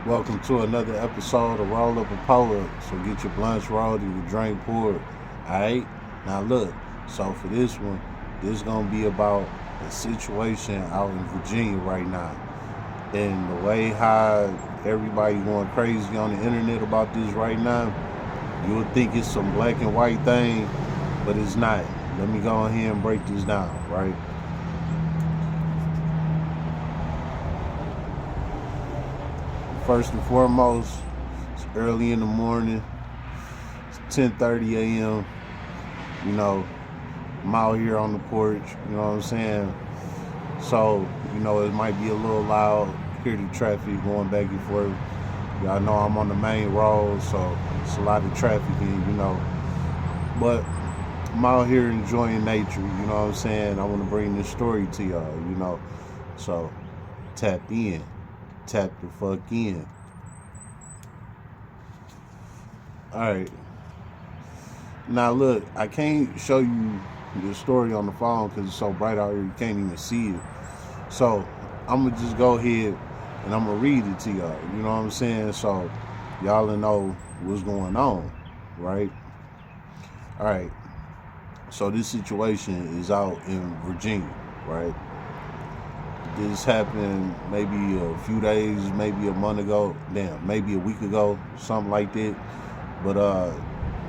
Welcome to another episode of Roll Up a Poet. So get your blunts rolled and your drink poured. Alright? Now look, so for this one, this is gonna be about a situation out in Virginia right now. And the way how everybody going crazy on the internet about this right now, you would think it's some black and white thing, but it's not. Let me go ahead and break this down, right? First and foremost, it's early in the morning. It's 10:30 a.m. You know, I'm out here on the porch. You know what I'm saying? So, it might be a little loud. Hear the traffic going back and forth. Y'all know I'm on the main road, so it's a lot of traffic in. But I'm out here enjoying nature. You know what I'm saying? I want to bring this story to y'all. So tap in, tap the fuck in. All right. Now look, I can't show you the story on the phone because it's so bright out here you can't even see it. So I'm gonna just go ahead and I'm gonna read it to y'all. You know what I'm saying? So y'all will know what's going on, right? All right. So this situation is out in Virginia, right? This happened maybe a few days, maybe a month ago, maybe a week ago, something like that. But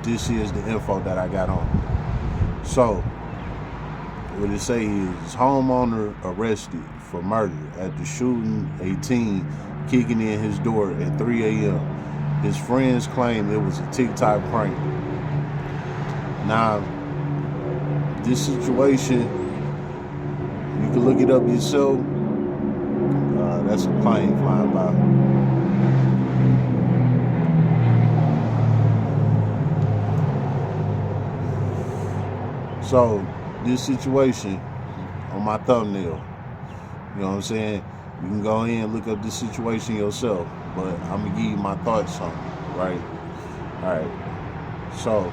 this is the info that I got on. So what it say is homeowner arrested for murder after shooting a teen kicking in his door at 3 a.m. His friends claim it was a TikTok prank. Now, this situation, you can look it up yourself. That's a plane flying by. So, this situation on my thumbnail, you know what I'm saying? You can go ahead and look up this situation yourself, but I'm gonna give you my thoughts on it, right? All right. So,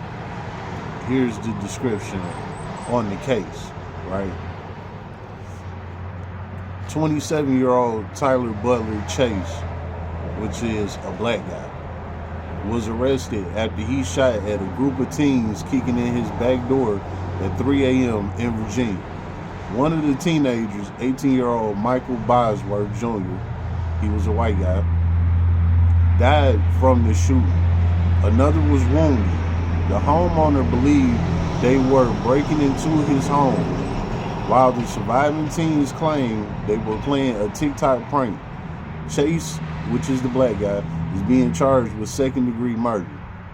here's the description on the case, right? 27-year-old Tyler Butler Chase, which is a black guy, was arrested after he shot at a group of teens kicking in his back door at 3 a.m. in Virginia. One of the teenagers, 18-year-old Michael Bosworth Jr., he was a white guy, died from the shooting. Another was wounded. The homeowner believed they were breaking into his home, while the surviving teens claimed they were playing a TikTok prank. Chase, which is the black guy, is being charged with second-degree murder,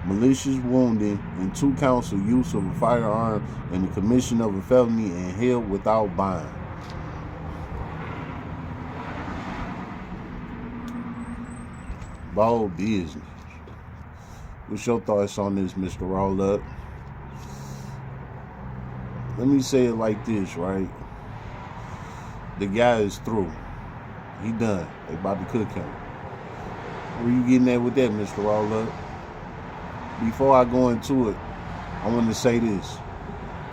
malicious wounding, and 2 counts of use of a firearm and the commission of a felony and held without bond. Bold business. What's your thoughts on this, Mr. Roll Up? Let me say it like this, right? The guy is through. He done. They about to cook him. Where you getting at with that, Mr. Roll Up? Before I go into it, I want to say this.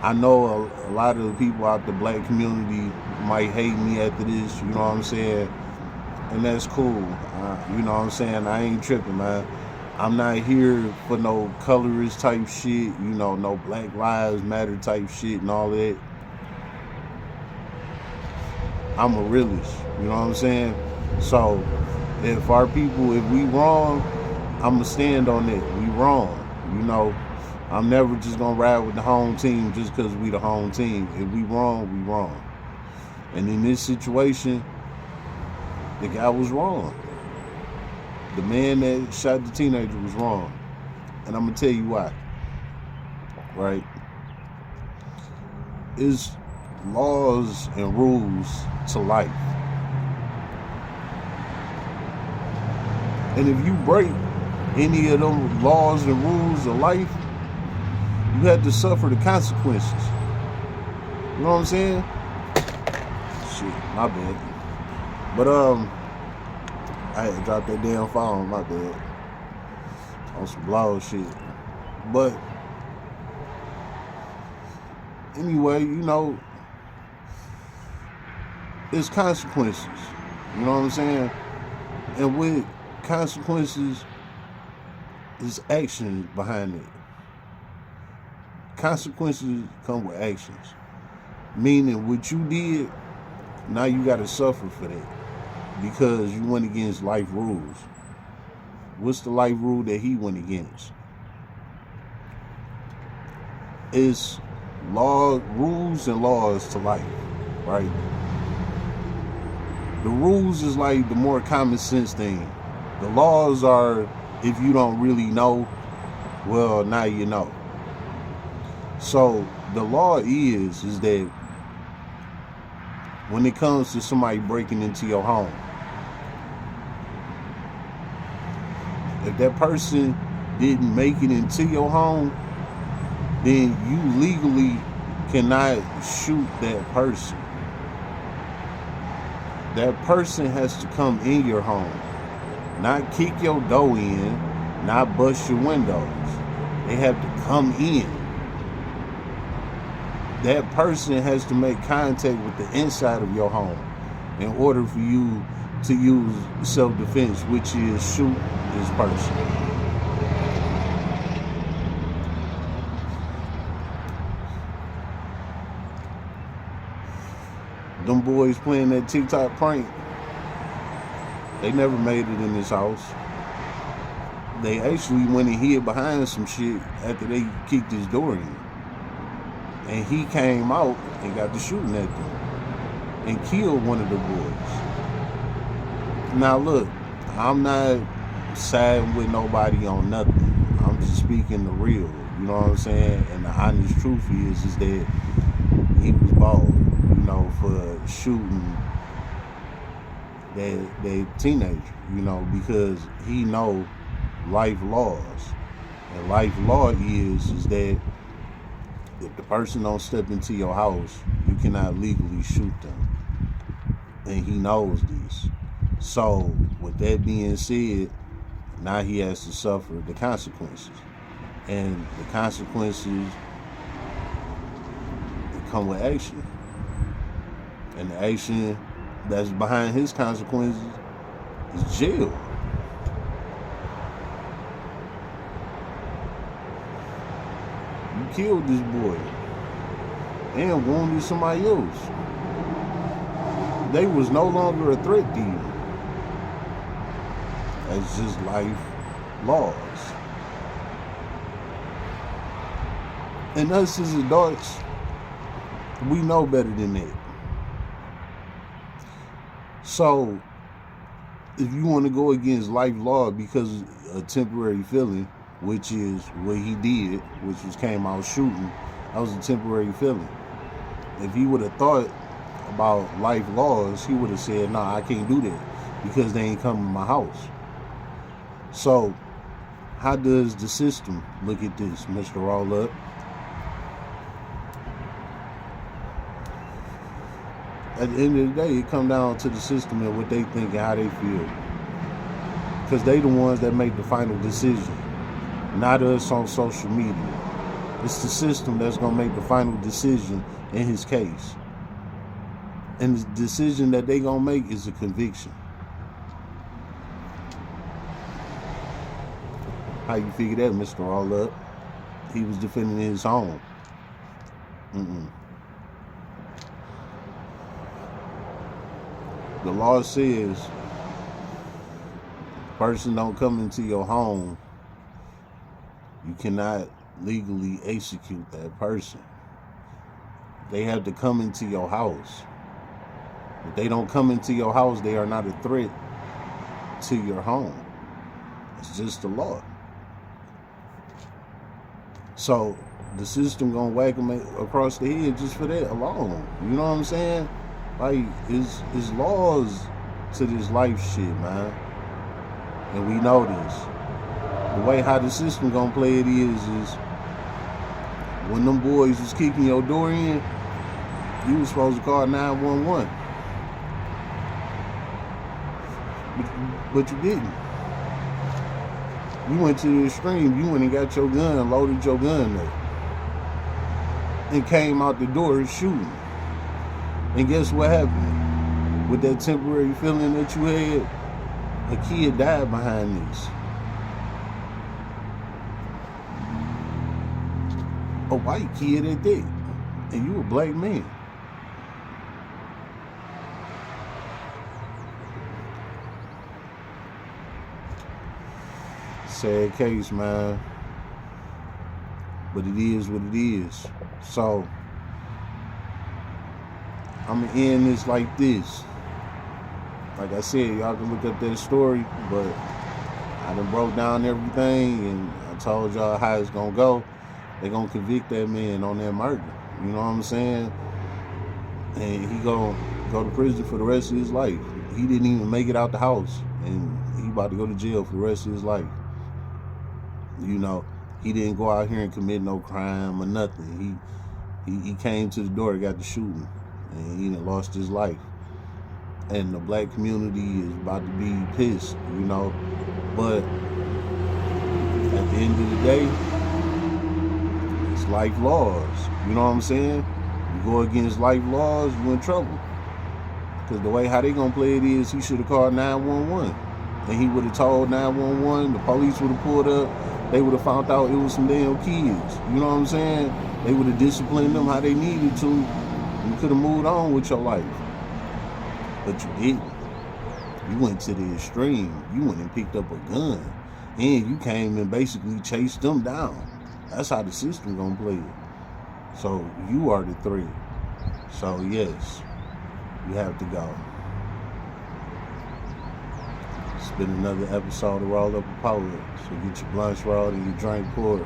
I know a lot of the people out the black community might hate me after this, you know what I'm saying? And that's cool. You know what I'm saying? I ain't tripping, man. I'm not here for no colorist type shit, no Black Lives Matter type shit and all that. I'm a realist, you know what I'm saying? So, if our people, if we wrong, I'ma stand on it. We wrong, I'm never just gonna ride with the home team just because we the home team. If we wrong, we wrong. And in this situation, the guy was wrong. The man that shot the teenager was wrong. And I'm going to tell you why. Right? It's laws and rules to life. And if you break any of them laws and rules of life, you have to suffer the consequences. You know what I'm saying? Shit, my bad. But, I had to drop that damn phone, my bad. On some blog shit. But anyway, it's consequences. You know what I'm saying? And with consequences is action behind it. Consequences come with actions. Meaning what you did, now you gotta suffer for that. Because you went against life rules. What's the life rule that he went against? It's rules and laws to life, right? The rules is like the more common sense thing. The laws are, if you don't really know, well, now you know. So the law is that when it comes to somebody breaking into your home, if that person didn't make it into your home, then you legally cannot shoot that person. That person has to come in your home, not kick your door in, not bust your windows. They have to come in. That person has to make contact with the inside of your home in order for you to use self-defense, which is shoot this person. Them boys playing that TikTok prank, they never made it in this house. They actually went and hid behind some shit after they kicked his door in. And he came out and got to shooting at them and killed one of the boys. Now look, I'm not siding with nobody on nothing. I'm just speaking the real, you know what I'm saying? And the honest truth is that he was bald, you know, for shooting that teenager, you know, because he know life laws. And life law is that if the person don't step into your house, you cannot legally shoot them. And he knows this. So, with that being said, now he has to suffer the consequences. And the consequences come with action. And the action that's behind his consequences is jail. You killed this boy and wounded somebody else. They was no longer a threat to you. That's just life laws. And us as adults, we know better than that. So, if you want to go against life law because of a temporary feeling, which is what he did, which was came out shooting, that was a temporary feeling. If he would have thought about life laws, he would have said, nah, I can't do that because they ain't coming to my house. So, how does the system look at this, Mr. Roll Up? At the end of the day, it comes down to the system and what they think and how they feel. Because they the ones that make the final decision, not us on social media. It's the system that's going to make the final decision in his case. And the decision that they going to make is a conviction. How you figure that, Mr. All Up? He was defending his home. The law says person don't come into your home, you cannot legally execute that person. They have to come into your house. If they don't come into your house, they are not a threat to your home. It's just the law. So the system gonna whack them across the head just for that alone. You know what I'm saying? Like, it's laws to this life shit, man. And we know this. The way how the system gonna play it is when them boys was kicking your door in, you was supposed to call 911. But you didn't. You went to the extreme. You went and got your gun, loaded your gun up, and came out the door shooting. And guess what happened? With that temporary feeling that you had, A kid died behind this. A white kid at that. And you a black man. Sad case, man. But it is what it is. So, I'm going to end this like this. Like I said, y'all can look up that story, but I done broke down everything and I told y'all how it's going to go. They're going to convict that man on that murder. You know what I'm saying? And he going to go to prison for the rest of his life. He didn't even make it out the house, and he about to go to jail for the rest of his life. You know, he didn't go out here and commit no crime or nothing. He came to the door, got the shooting, and he done lost his life. And the black community is about to be pissed, you know. But at the end of the day, it's life laws. You know what I'm saying? You go against life laws, you in trouble. Because the way how they gonna play it is, he should have called 911. And he would have told 911, the police would have pulled up, they would have found out it was some damn kids. You know what I'm saying? They would have disciplined them how they needed to. You could have moved on with your life. But you didn't. You went to the extreme. You went and picked up a gun. And you came and basically chased them down. That's how the system gonna play it. So you are the threat. So yes, you have to go. It's been another episode of Roll Up a Poet. So get your blunts rolled and your drink poured.